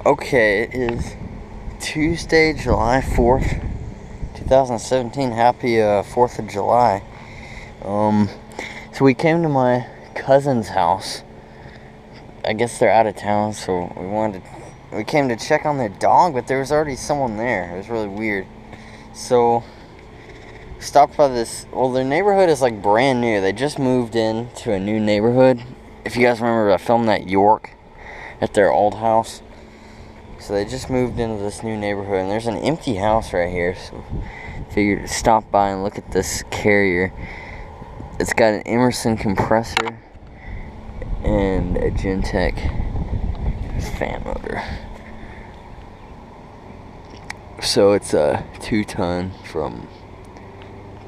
Okay, it is Tuesday, July 4th, 2017. Happy 4th of July. So we came to my cousin's house. I guess they're out of town, so we came to check on their dog, but there was already someone there. It was really weird. So, stopped by this, well, their neighborhood is like brand new. They just moved in to a new neighborhood. If you guys remember, I filmed that York at their old house. So they just moved into this new neighborhood, and there's an empty house right here, so figured to stop by and look at this Carrier. It's got an Emerson compressor and a Gentech fan motor. So it's a 2-ton from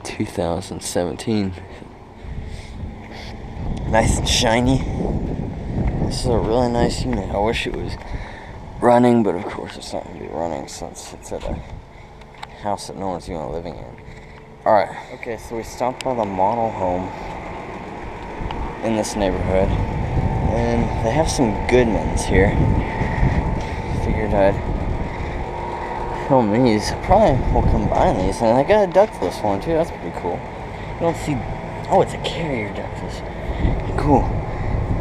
2017. Nice and shiny. This is a really nice unit. I wish it was running, but of course it's not going to be running since it's at a house that no one's even living in. Alright, okay, so we stopped by the model home in this neighborhood, and they have some Goodmans here. Figured I'd film these. Probably will combine these, and I got a ductless one too. That's pretty cool. You don't see, oh, it's a Carrier ductless. Cool.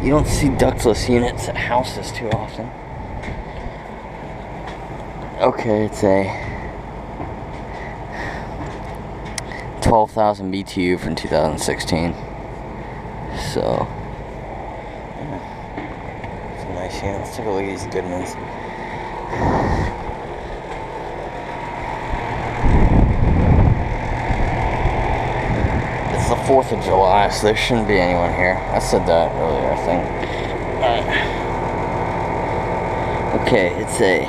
You don't see ductless units at houses too often. Okay, it's a 12,000 BTU from 2016. So, yeah. It's a nice unit. Let's take a look at these Goodmans. It's the 4th of July, so there shouldn't be anyone here. I said that earlier, I think. Alright. Okay, it's a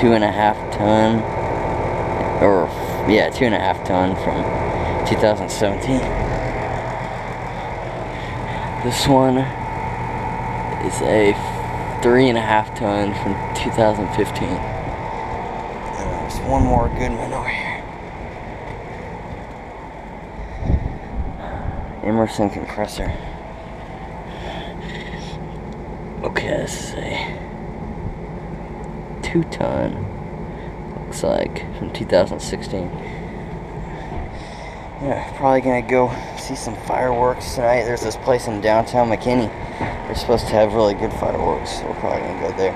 2.5 ton, or yeah, 2.5 ton from 2017. This one is a 3.5 ton from 2015. And there's one more Goodman over here. Emerson compressor. Okay, this is a 2-ton, looks like, from 2016. Yeah, probably gonna go see some fireworks tonight. There's this place in downtown McKinney. They're supposed to have really good fireworks, so we're probably gonna go there.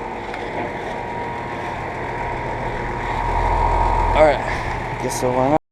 Alright, guess so, why not?